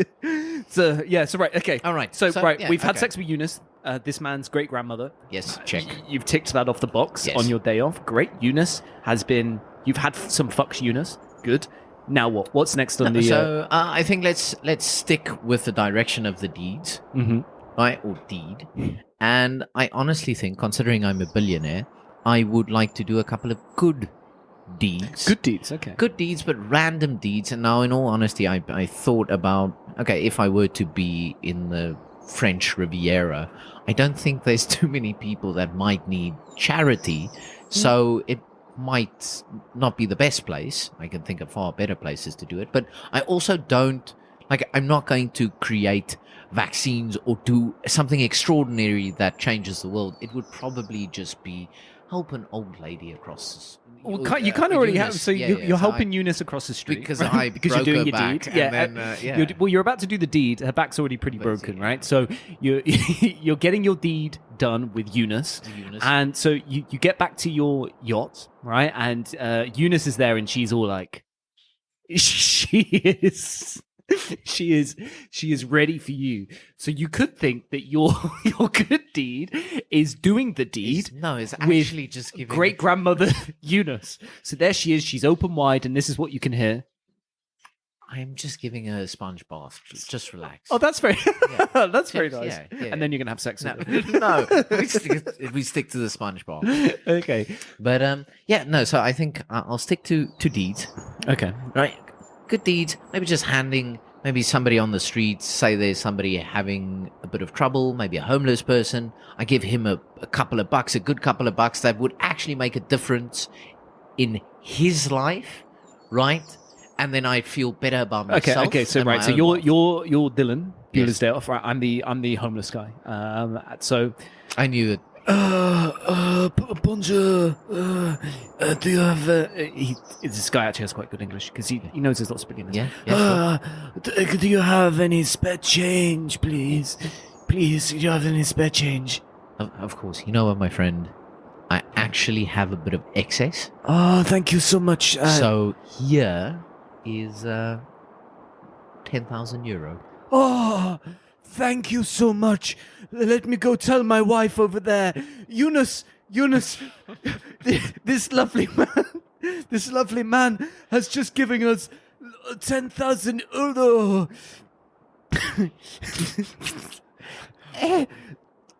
So yeah, so right, okay. All right, So, so, right, yeah, we've had okay. sex with Eunice, this man's great grandmother. Yes, check. You've ticked that off the box Yes. on your day off. Great. Eunice has been. You've had some fucks, Eunice. Good. Now what? What's next on the? So I think let's stick with the direction of the deeds, Mhm. right, or deed. And I honestly think, considering I'm a billionaire, I would like to do a couple of good deeds. Good deeds. Okay. Good deeds, but random deeds. And now, in all honesty, I thought about, okay, if I were to be in the French Riviera, I don't think there's too many people that might need charity. So it might not be the best place. I can think of far better places to do it. But I also don't, I'm not going to create vaccines or do something extraordinary that changes the world. It would probably just be help an old lady across. Well, you kind of already have. Eunice. So Yeah, you're yeah, so helping Eunice across the street because right? I because broke you're doing her your back deed. and Yeah. then, yeah. You're about to do the deed. Her back's already pretty broken, yeah. right? So you're getting your deed done with Eunice, Eunice. and so you get back to your yacht, right? And Eunice is there, and she's all like, she is ready for you. So you could think that your good deed is doing the deed. No, it's with actually just giving great grandmother Eunice. So there she is. She's open wide, and this is what you can hear. I'm just giving her a sponge bath. Just relax. Oh, that's very that's very Just- nice. yeah, And then you're gonna have sex no, with her. no, we stick to the sponge bath. Okay. But yeah, no. So I think I'll stick to deeds. Okay. Right, good deeds. Maybe just handing maybe somebody on the street. Say there's somebody having a bit of trouble. Maybe a homeless person. I give him a couple of bucks, a good couple of bucks that would actually make a difference in his life, right? And then I'd feel better about myself. Okay. So and right. my So own you're life. you're Dylan. Yes. Bueller's Day Off. Right. I'm the homeless guy. So I knew it. bonjour. Do you have? This guy actually has quite good English because he knows there's lots of billionaires. Yeah. Do you have any spare change, please? Please, do you have any spare change? Of course. You know what, my friend? I actually have a bit of excess. Oh, thank you so much. So here is 10,000 euro. Oh, thank you so much. Let me go tell my wife over there. Eunice, this lovely man has just given us 10,000 euro.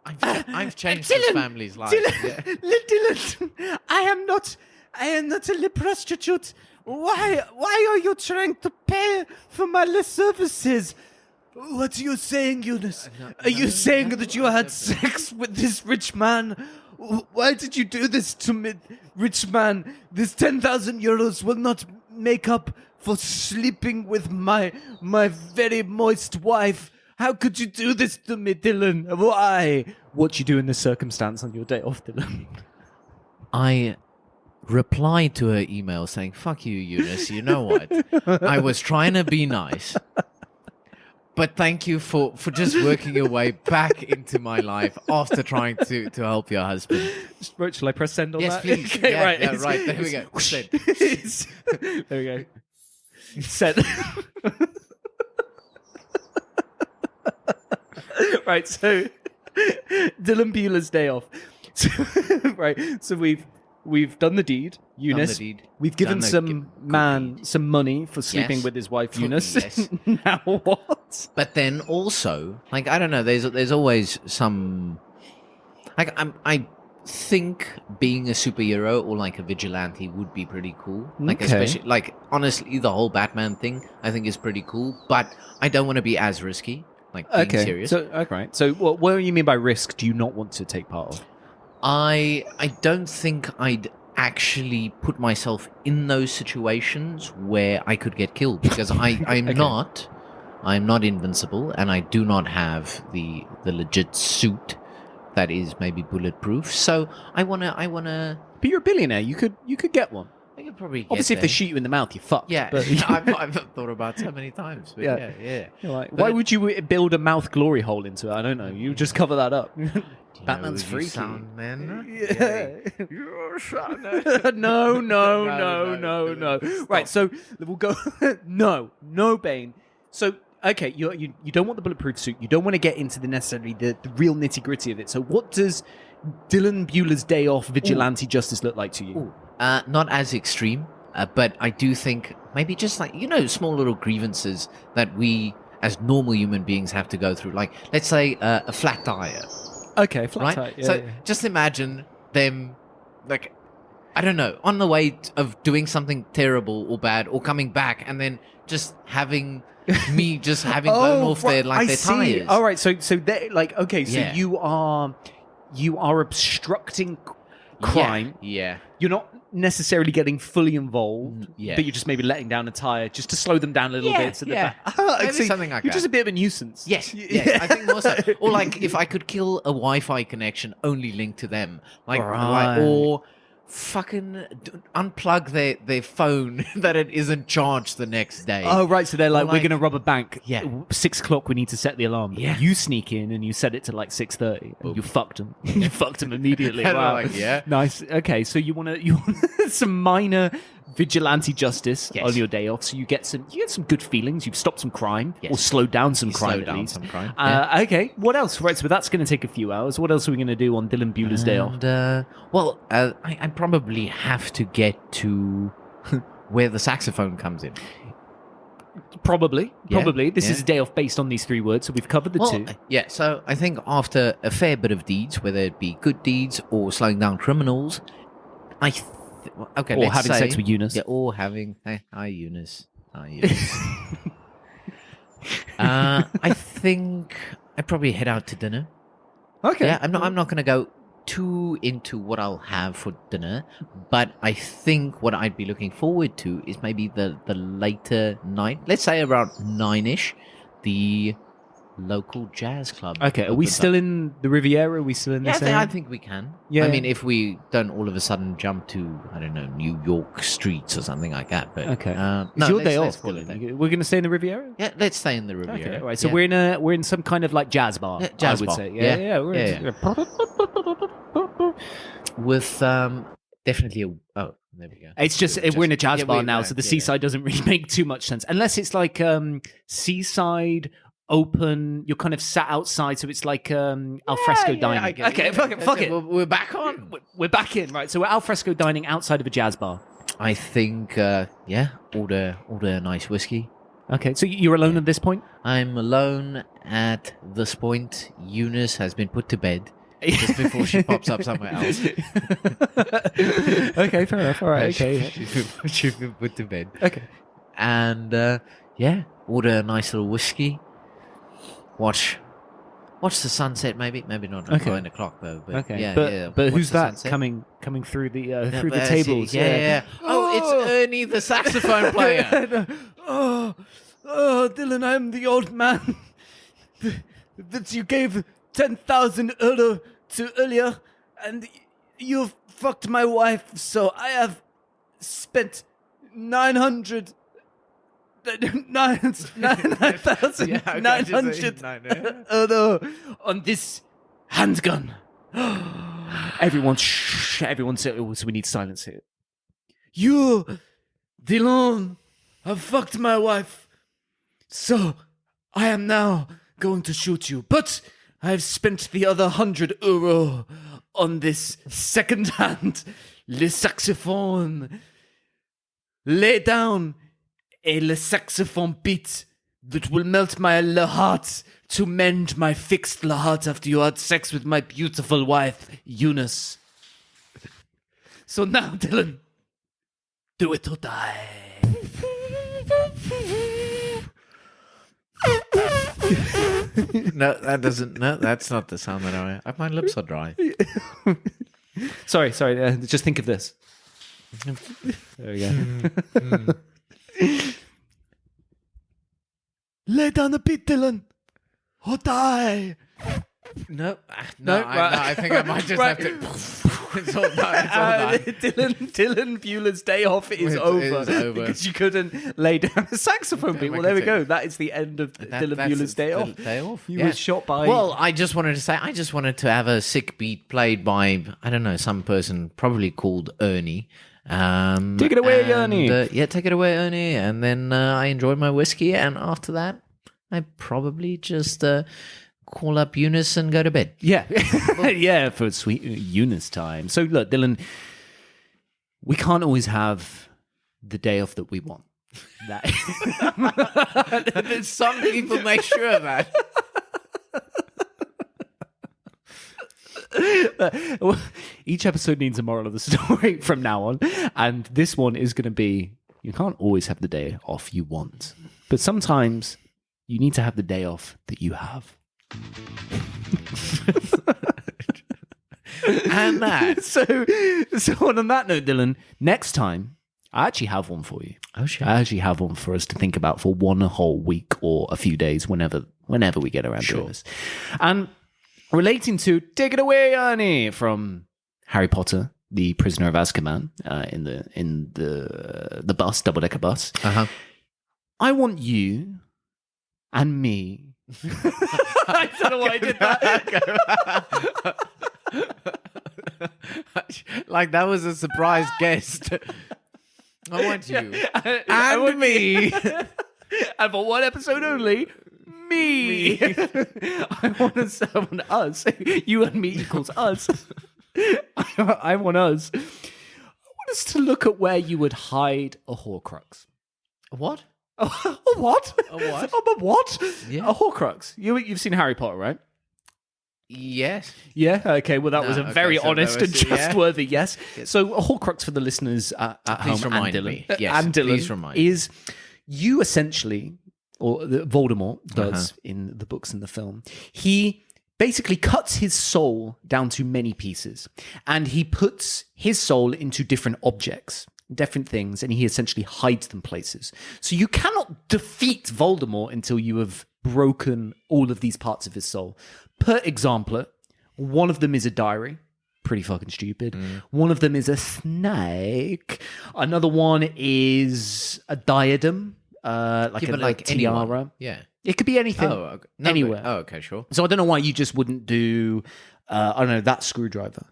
I've changed this Dylan, family's life. Dylan, I am not a prostitute. Why are you trying to pay for my services? What are you saying, Eunice? Are you saying that you had sex with this rich man? Why did you do this to me, rich man? This 10,000 euros will not make up for sleeping with my very moist wife. How could you do this to me, Dylan? Why? What you do in this circumstance on your day off, Dylan? I replied to her email saying, fuck you, Eunice. You know what? I was trying to be nice. But thank you for just working your way back into my life after trying to help your husband. Right, shall I press send on Yes, that? please. Okay, Yeah, right. yeah, right. There we go. Send. There we go. Send. Right, so Dylan Bueller's Day Off. So, right, so we've we've done the deed, Eunice. deed. We've given Done the some good man deed. some money for sleeping Yes. with his wife, For- Eunice. yes. Now what? But then also, like, I don't know, there's always some, like, I think being a superhero or like a vigilante would be pretty cool. Like, Okay. especially, like, honestly, the whole Batman thing I think is pretty cool. But I don't want to be as risky. Like, being serious. So okay. So what do you mean by risk? Do you not want to take part of? I don't think I'd actually put myself in those situations where I could get killed because I'm not invincible and I do not have the legit suit that is maybe bulletproof. So I wanna But you're a billionaire. You could get one. I could probably get Obviously, if they there. shoot you in the mouth, you're fucked. Yeah, But I've thought about it so many times. But Yeah. yeah. you're like, But why it- would you build a mouth glory hole into it? I don't know. You just cover that up. Batman's You freaky. sound, man. Yeah. You're a son. no. No. Right, so we'll go. no, Bane. So, okay, you don't want the bulletproof suit. You don't want to get into the real nitty gritty of it. So, what does Dylan Bueller's Day Off vigilante justice look like to you? Ooh, not as extreme, but I do think maybe just like, small little grievances that we as normal human beings have to go through. Like, let's say a flat tire, Okay, flat right? tire. Yeah, So yeah. just imagine them, like, I don't know, on the way of doing something terrible or bad or coming back and then just having me just having blown off right, I their see. tires. All right, so they like okay, so Yeah. you are obstructing crime. Yeah. You're not necessarily getting fully involved, yeah. but you're just maybe letting down a tire just to slow them down a little Yeah, bit. So yeah. they're Maybe something like you're that. just a bit of a nuisance. Yes, I think more so. Or like if I could kill a Wi-Fi connection only linked to them, like Right. or fucking unplug their phone that it isn't charged the next day. Oh right, so they're like, Or we're like- going to rob a bank. Yeah. 6 o'clock. We need to set the alarm. Yeah. You sneak in and you set it to like 6:30. And you fucked them. You fucked them immediately. And I'm Wow. like, yeah. Nice. Okay, so you want some minor vigilante justice Yes. on your day off. So you get some good feelings. You've stopped some crime Yes. or slowed down some You crime slow at down least. some crime, Okay. What else? Right. So that's going to take a few hours. What else are we going to do on Dylan Bueller's Day Off? And, I probably have to get to where the saxophone comes in. Probably. Yeah, This yeah. is a day off based on these 3 words. So we've covered the two. Yeah, so I think after a fair bit of deeds, whether it be good deeds or slowing down criminals, okay, Or let's having say, sex with Eunice. Yeah, or having hi Eunice. I think I'd probably head out to dinner. Okay. Yeah, I'm not going to go too into what I'll have for dinner, but I think what I'd be looking forward to is maybe the later night. Let's say around 9ish, the local jazz club. Okay, are we opens still up. in the Riviera? Are we still in Yeah, this I area? think we can. Yeah. I mean, if we don't all of a sudden jump to, I don't know, New York streets or something like that. But Okay. no, It's your day let's off. call it Dylan. that. We're going to stay in the Riviera? Yeah, let's stay in the Riviera. Okay, all right. So Yeah. we're in some kind of like jazz bar. Yeah, jazz I would bar. say. Yeah. Yeah. We're Yeah, with definitely oh, there we go. It's just we're in a jazz yeah, bar we- now, no, so the yeah, seaside doesn't really make too much sense unless it's like seaside open. You're kind of sat outside, so it's like alfresco dining. I get it. Okay, fuck it. We're back on. We're back in, right? So we're alfresco dining outside of a jazz bar. I think, order a nice whiskey. Okay, so you're alone at this point. I'm alone at this point. Eunice has been put to bed just before she pops up somewhere else. Okay, fair enough. All right. Okay. She's been put to bed. Okay. And, order a nice little whiskey. Watch the sunset, maybe not at Okay. 9 o'clock though. But Okay. yeah, but yeah. but watch who's the that sunset. coming through the Yeah, but tables? Yeah. Oh, it's Ernie, the saxophone player. Oh, Dylan, I'm the old man that you gave 10,000 euro to earlier, and you fucked my wife, so I have spent 900. 9,900 euro on this handgun. Everyone, shh. Everyone, so we need silence here. You, Dylan, have fucked my wife. So, I am now going to shoot you. But I have spent the other 100 euro on this second-hand le saxophone. Lay down le saxophone beat that will melt my heart to mend my fixed heart after you had sex with my beautiful wife, Eunice. So now, Dylan, do it or die. No, that doesn't. No, that's not the sound that I. My lips are dry. Sorry. Just think of this. There we go. Lay down a beat, Dylan, or die. No, I think I might just have to. It's all done. Dylan Bueller's day off is over because you couldn't lay down a saxophone beat. Well, there we go. That is the end of Dylan Bueller's day off. He was shot by. Well, I just wanted to have a sick beat played by, I don't know, some person probably called Ernie. Take it away, Ernie. Yeah, take it away, Ernie. And then I enjoyed my whiskey, and after that, I probably just call up Eunice and go to bed. Yeah. Yeah, for sweet Eunice time. So look, Dylan, we can't always have the day off that we want. Some people make sure of that. Each episode needs a moral of the story from now on, and this one is going to be: you can't always have the day off you want, but sometimes you need to have the day off that you have. And that. So on that note, Dylan, next time I actually have one for you. Oh shit! I actually have one for us to think about for one whole week or a few days, whenever we get around to this. And relating to "Take It Away, Ernie" from Harry Potter, the Prisoner of Azkaban, in the bus, double-decker bus. I want you and me. I don't know why I did that. Like that was a surprise guest. I want you and me, and for one episode only. Me. I want us. You and me equals us. I want us. I want us to look at where you would hide a Horcrux. What? A what? A what? A what? Yeah. A Horcrux. You've seen Harry Potter, right? Yes. Yeah. Okay. Well, that was a very honest and trustworthy yes. So, a Horcrux for the listeners at Please home remind and Dylan, me. Yes. and Dylan Please remind me. is you essentially, or Voldemort does in the books and the film. He basically cuts his soul down to many pieces, and he puts his soul into different objects, different things, and he essentially hides them places. So you cannot defeat Voldemort until you have broken all of these parts of his soul. Per example, one of them is a diary. Pretty fucking stupid. One of them is a snake. Another one is a diadem, like a tiara. Anyone. Yeah. It could be anything. Oh, okay. Anywhere. Okay, sure. So I don't know why you just wouldn't do, I don't know, that screwdriver,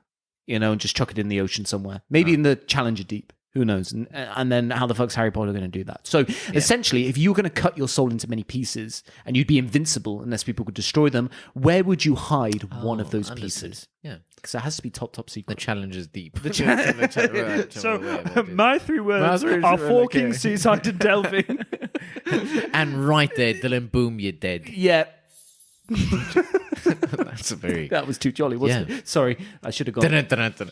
and just chuck it in the ocean somewhere. Maybe in the Challenger Deep. Who knows? And then how the fuck's Harry Potter going to do that? So essentially, if you were going to cut your soul into many pieces and you'd be invincible unless people could destroy them, where would you hide one of those pieces? Yeah. Because it has to be top The secret. challenge is deep. So my three words are Forking, Seaside, and Delving. And right there, Dylan, boom, you're dead. Yeah. That's a very... That was too jolly, wasn't it? Sorry, I should have gone. Dun-dun-dun-dun-dun.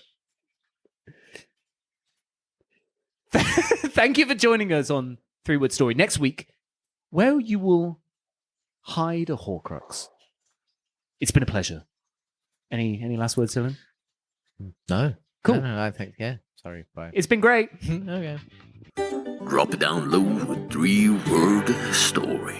Thank you for joining us on 3-Word Story. Next week, where you will hide a Horcrux. It's been a pleasure. Any last words, Dylan? No. Cool. No, I think, Sorry, bye. It's been great. Okay. Drop it down low with 3-Word Story.